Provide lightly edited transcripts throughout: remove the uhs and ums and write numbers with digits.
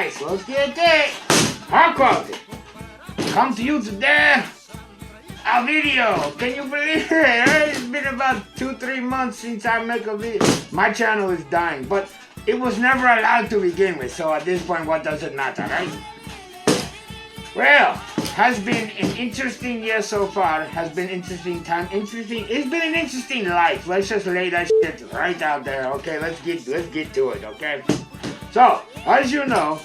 guys, let's get it. High quality. Come to you today. A video. Can you believe it? It's been about 2-3 months since I make a video. My channel is dying, but it was never allowed to begin with. So at this point, what does it matter, right? Well, has been an interesting year so far. Has been interesting time. It's been an interesting life. Let's just lay that shit right out there. Okay, let's get to it. Okay. So as you know,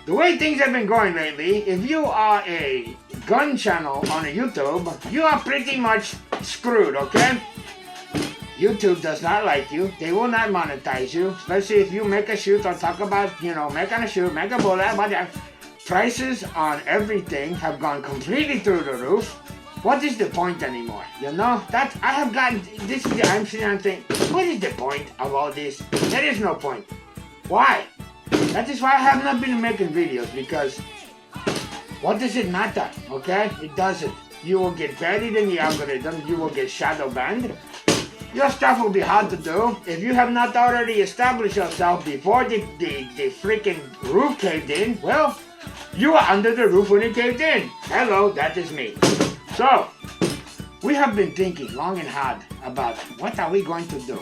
the way things have been going lately, if you are a gun channel on a YouTube, you are pretty much screwed, okay? YouTube does not like you. They will not monetize you, especially if you make a shoot or talk about, making a shoot, make a bullet, whatever. Prices on everything have gone completely through the roof. What is the point anymore? That I have gotten this. I'm sitting and thinking, what is the point of all this? There is no point. Why? That is why I have not been making videos, because what does it matter, okay? It doesn't. You will get buried in the algorithm. You will get shadow banned. Your stuff will be hard to do. If you have not already established yourself before the freaking roof caved in, well, you are under the roof when it caved in. Hello, that is me. So, we have been thinking long and hard about what are we going to do?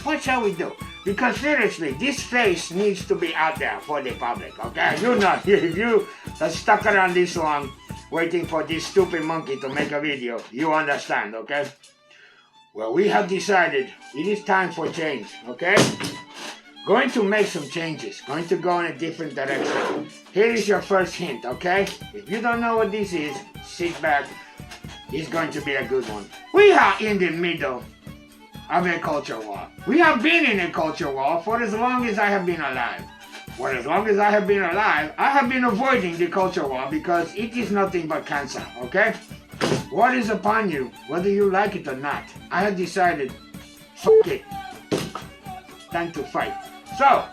What shall we do? Because seriously, this face needs to be out there for the public, okay? If you are stuck around this long waiting for this stupid monkey to make a video, you understand, okay? Well, we have decided it is time for change, okay? Going to make some changes, going to go in a different direction. Here is your first hint, okay? If you don't know what this is, sit back. It's going to be a good one. We are in the middle of a culture war. We have been in a culture war for as long as I have been alive. For as long as I have been alive, I have been avoiding the culture war because it is nothing but cancer, okay? What is upon you, whether you like it or not? I have decided, fuck it. Time to fight. So,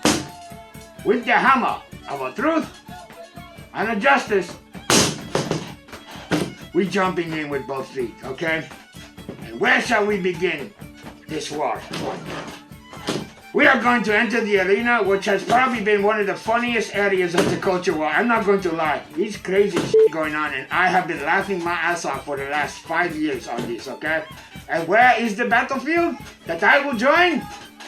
with the hammer of a truth and a justice, we jumping in with both feet, okay? And where shall we begin this war? We are going to enter the arena, which has probably been one of the funniest areas of the culture war. I'm not going to lie. It's crazy shit going on, and I have been laughing my ass off for the last 5 years on this, okay? And where is the battlefield that I will join?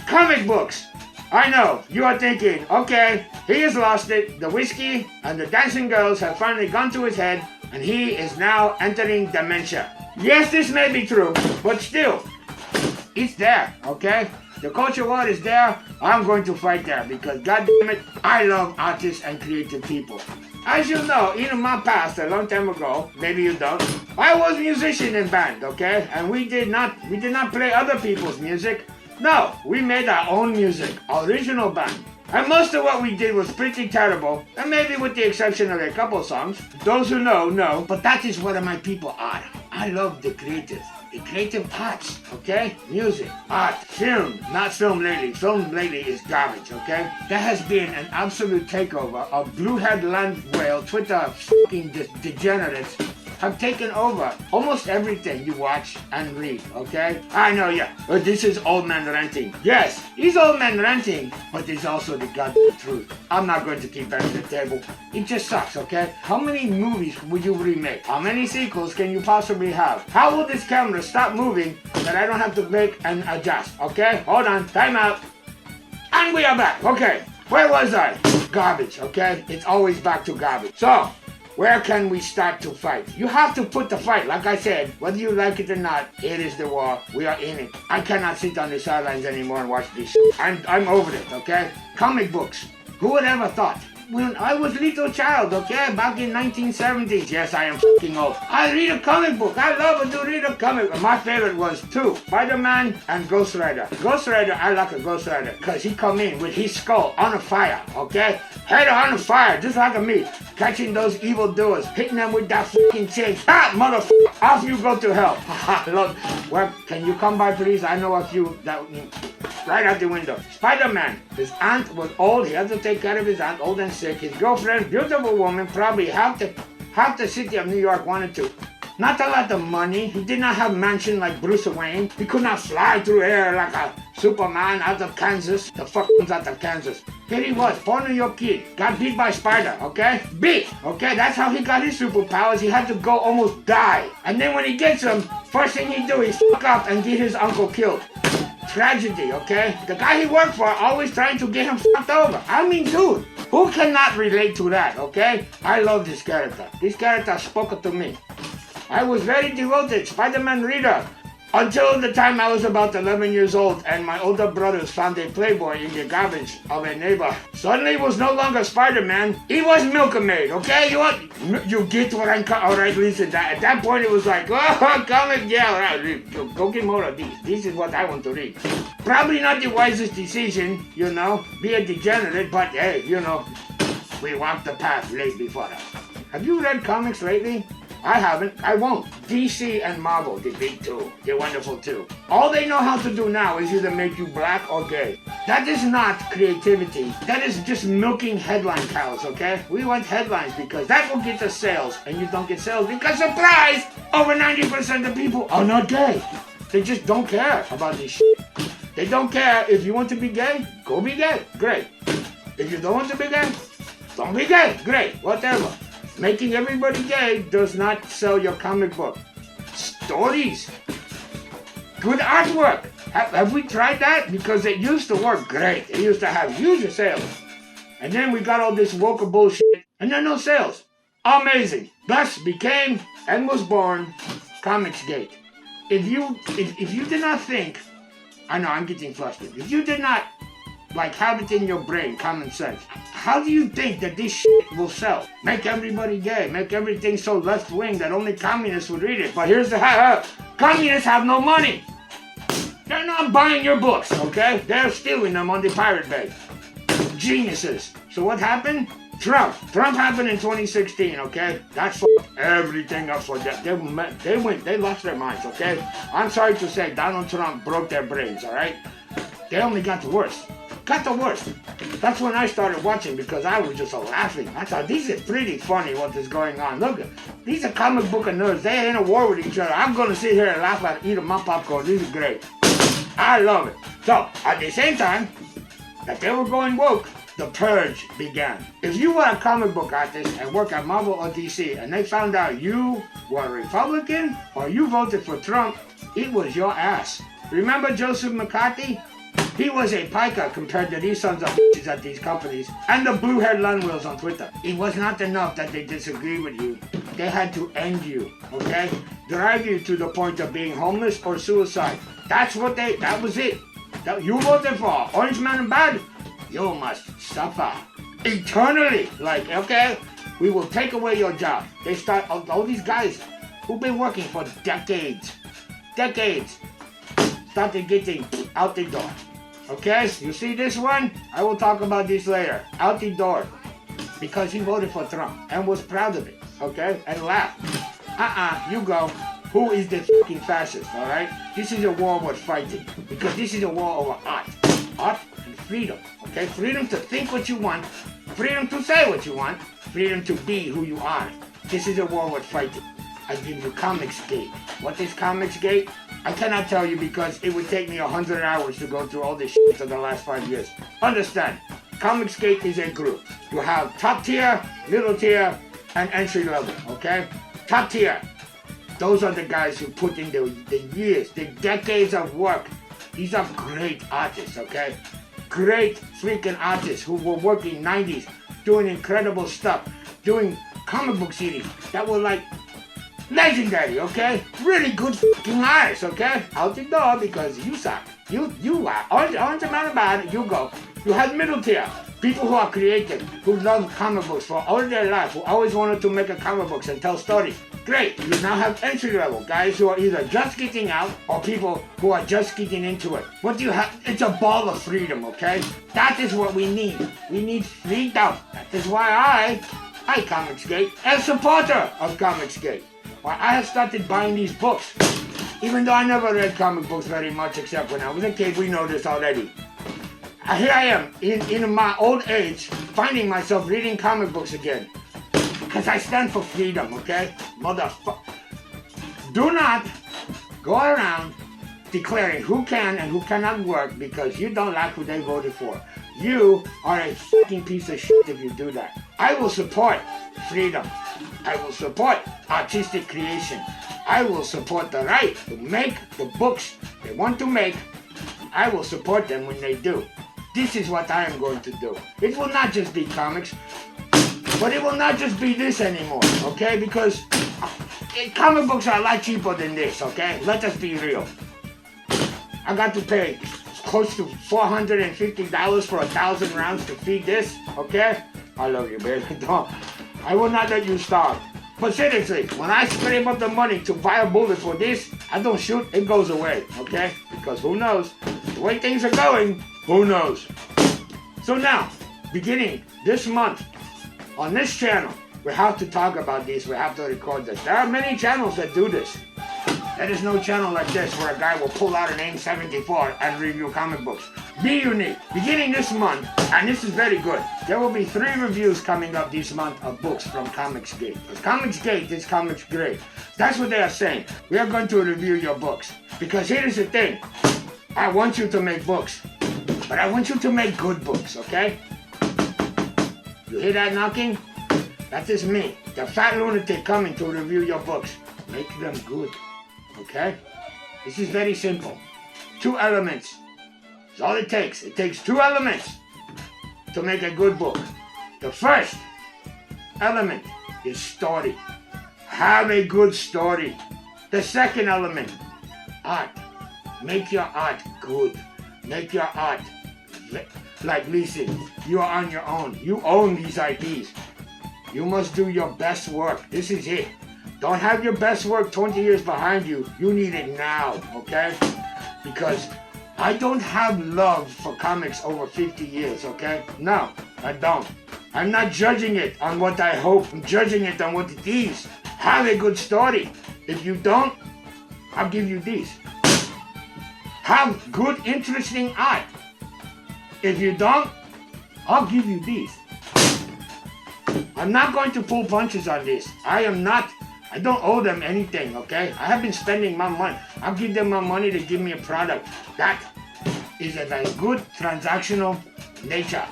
Comic books. I know, you are thinking, okay, he has lost it. The whiskey and the dancing girls have finally gone to his head, and he is now entering dementia. Yes, this may be true, but still, it's there, okay? The culture war is there. I'm going to fight there because, God damn it, I love artists and creative people. As you know, in my past, a long time ago, maybe you don't, I was a musician in band, okay? And we did not play other people's music. No, we made our own music, original band. And most of what we did was pretty terrible, and maybe with the exception of a couple songs. Those who know, but that is what my people are. I love the creative arts, okay? Music, art, film, not film lately. Film lately is garbage, okay? There has been an absolute takeover of bluehead land whale Twitter fucking degenerates have taken over almost everything you watch and read, okay? I know, yeah, but this is old man ranting. Yes, he's old man ranting, but it's also the goddamn truth. I'm not going to keep that on the table. It just sucks, okay? How many movies would you remake? How many sequels can you possibly have? How will this camera stop moving that I don't have to make and adjust, okay? Hold on, time out. And we are back, okay. Where was I? Garbage, okay? It's always back to garbage. So, where can we start to fight? You have to put the fight. Like I said, whether you like it or not, it is the war. We are in it. I cannot sit on the sidelines anymore and watch this shit. I'm over it, okay? Comic books. Who would ever thought? When I was a little child, okay, back in 1970s, yes, I am fucking old. I read a comic book. I love to read a comic book. My favorite was two, Spider-Man and Ghost Rider. Ghost Rider, I like a Ghost Rider, because he come in with his skull on a fire, okay? Head on fire, just like me. Catching those evildoers, hitting them with that fucking chain. Ah, motherfucker, off you go to hell. Look, well, can you come by, please? I know a few that... Right out the window. Spider-Man. His aunt was old. He had to take care of his aunt, old and sick. His girlfriend, beautiful woman, probably half the city of New York wanted to. Not a lot of money. He did not have a mansion like Bruce Wayne. He could not fly through air like a Superman out of Kansas. The fuck comes out of Kansas? Here he was, poor New York kid, got beat by Spider, okay? Beat, okay? That's how he got his superpowers. He had to go almost die. And then when he gets them, first thing he do is fuck up and get his uncle killed. Tragedy, okay? The guy he worked for always trying to get him fucked over. I mean, dude, who cannot relate to that, okay? I love this character. This character spoke to me. I was very devoted, Spider-Man reader, until the time I was about 11 years old and my older brothers found a Playboy in the garbage of a neighbor. Suddenly it was no longer Spider-Man, he was Milkmaid, okay? You get what I'm all right, listen, at that point it was like, oh, comic, yeah, all right, go get more of these. This is what I want to read. Probably not the wisest decision, you know, be a degenerate, but hey, you know, we walked the path laid before us. Have you read comics lately? I haven't, I won't. DC and Marvel, the big two, they're wonderful too. All they know how to do now is either make you black or gay. That is not creativity. That is just milking headline cows, okay? We want headlines because that will get the sales, and you don't get sales because, surprise, over 90% of people are not gay. They just don't care about this shit. They don't care. If you want to be gay, go be gay. Great. If you don't want to be gay, don't be gay. Great. Whatever. Making everybody gay does not sell your comic book. Stories. Good artwork. Have we tried that? Because it used to work great. It used to have huge sales. And then we got all this woke bullshit, and then no sales. Amazing. Thus became and was born Comicsgate. If you did not think, I know I'm getting flustered. If you did not have it in your brain, common sense, how do you think that this shit will sell? Make everybody gay, make everything so left-wing that only communists would read it. But here's the communists have no money. They're not buying your books, okay? They're stealing them on the Pirate Bay. Geniuses. So what happened? Trump happened in 2016, okay? That fucked everything up for them. They lost their minds, okay? I'm sorry to say Donald Trump broke their brains, all right? They only got the worst. Got the worst. That's when I started watching because I was just laughing. I thought, this is pretty funny what is going on. Look, these are comic book nerds. They're in a war with each other. I'm going to sit here and laugh and eat my popcorn. This is great. I love it. So, at the same time that they were going woke, the purge began. If you were a comic book artist and work at Marvel or DC and they found out you were a Republican or you voted for Trump, it was your ass. Remember Joseph McCarthy? He was a piker compared to these sons of bitches at these companies and the blue-haired landwheels on Twitter. It was not enough that they disagree with you. They had to end you, okay? Drive you to the point of being homeless or suicide. That was it. You voted for Orange Man and Bad. You must suffer eternally. Okay, we will take away your job. They start, all these guys who've been working for decades, started getting out the door. Okay, you see this one? I will talk about this later. Out the door. Because he voted for Trump and was proud of it. Okay, and laughed. You go. Who is the fucking fascist, alright? This is a war worth fighting. Because this is a war over art. Art and freedom. Okay, freedom to think what you want. Freedom to say what you want. Freedom to be who you are. This is a war worth fighting. I give you Comicsgate. What is Comicsgate? I cannot tell you because it would take me 100 hours to go through all this shit for the last 5 years. Understand, Comicsgate is a group. You have top tier, middle tier, and entry level, okay? Top tier. Those are the guys who put in the years, the decades of work. These are great artists, okay? Great freaking artists who were working 90s, doing incredible stuff, doing comic book series that were legendary, okay? Really good fucking artists, okay? Out the door because you suck. You are. Orange Man Bad, you go. You have middle tier. People who are creative, who love comic books for all their life, who always wanted to make a comic books and tell stories. Great. You now have entry level guys who are either just getting out or people who are just getting into it. What do you have? It's a ball of freedom, okay? That is what we need. We need freedom. That is why I Comicsgate, a supporter of Comicsgate. Why I have started buying these books. Even though I never read comic books very much except when I was a kid, we know this already. Here I am, in my old age, finding myself reading comic books again. Because I stand for freedom, okay? Motherfucker. Do not go around declaring who can and who cannot work because you don't like who they voted for. You are a fucking piece of shit if you do that. I will support freedom. I will support artistic creation. I will support the right to make the books they want to make. I will support them when they do. This is what I am going to do. It will not just be comics, but it will not just be this anymore, okay? Because comic books are a lot cheaper than this, okay? Let us be real. I got to pay close to $450 for 1,000 rounds to feed this, okay? I love you, baby. I will not let you starve. But seriously, when I scrape up the money to buy a bullet for this, I don't shoot, it goes away, okay? Because who knows? The way things are going, who knows? So now, beginning this month, on this channel, we have to talk about this, we have to record this. There are many channels that do this. There is no channel like this where a guy will pull out an AIM-74 and review comic books. Be unique. Beginning this month, and this is very good, there will be 3 reviews coming up this month of books from Comicsgate. Because Comicsgate is Comics Great. That's what they are saying. We are going to review your books. Because here's the thing. I want you to make books. But I want you to make good books, okay? You hear that knocking? That is me, the fat lunatic coming to review your books. Make them good. Okay? This is very simple. 2 elements. That's all it takes. It takes 2 elements to make a good book. The first element is story. Have a good story. The second element, art. Make your art good. Make your art like, listen, you are on your own. You own these IPs. You must do your best work. This is it. Don't have your best work 20 years behind you. You need it now, okay? Because I don't have love for comics over 50 years, okay? No, I don't. I'm not judging it on what I hope. I'm judging it on what it is. Have a good story. If you don't, I'll give you these. Have good, interesting art. If you don't, I'll give you these. I'm not going to pull punches on this. I don't owe them anything, okay? I have been spending my money. I'll give them my money to give me a product. That is a very good transactional nature.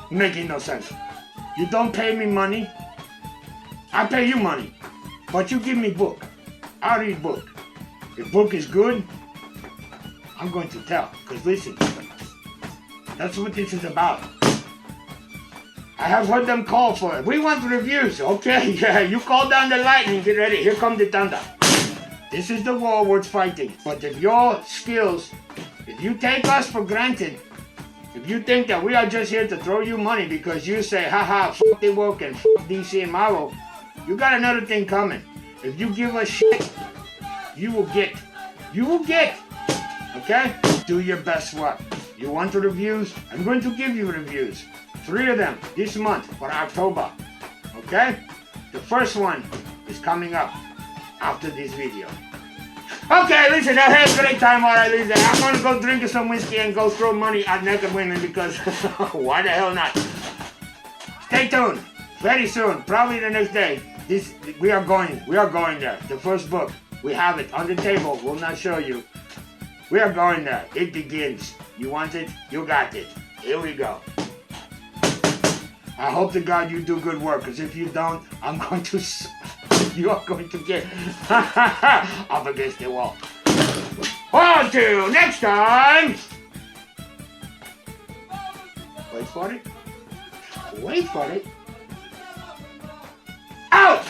Making no sense. You don't pay me money. I pay you money. But you give me book. I'll read book. If book is good, I'm going to tell. Because listen, that's what this is about. I have heard them call for it. We want reviews. Okay, yeah, you call down the lightning. Get ready. Here comes the thunder. This is the war worth fighting. But if your skills, if you take us for granted, if you think that we are just here to throw you money because you say, haha, fuck the woke and fuck DC and Marvel, you got another thing coming. If you give us shit, you will get. You will get. Okay? Do your best work. You want reviews? I'm going to give you reviews. 3 of them this month for October. Okay? The first one is coming up after this video. Okay, listen, I had a great time, alright, listen. I'm gonna go drink some whiskey and go throw money at naked women because why the hell not? Stay tuned. Very soon, probably the next day. We are going there. The first book. We have it on the table. We'll not show you. We are going there. It begins. You want it? You got it. Here we go. I hope to God you do good work, because if you don't, I'm going to... You are going to get up against the wall. Until next time! Wait for it. Wait for it. Out!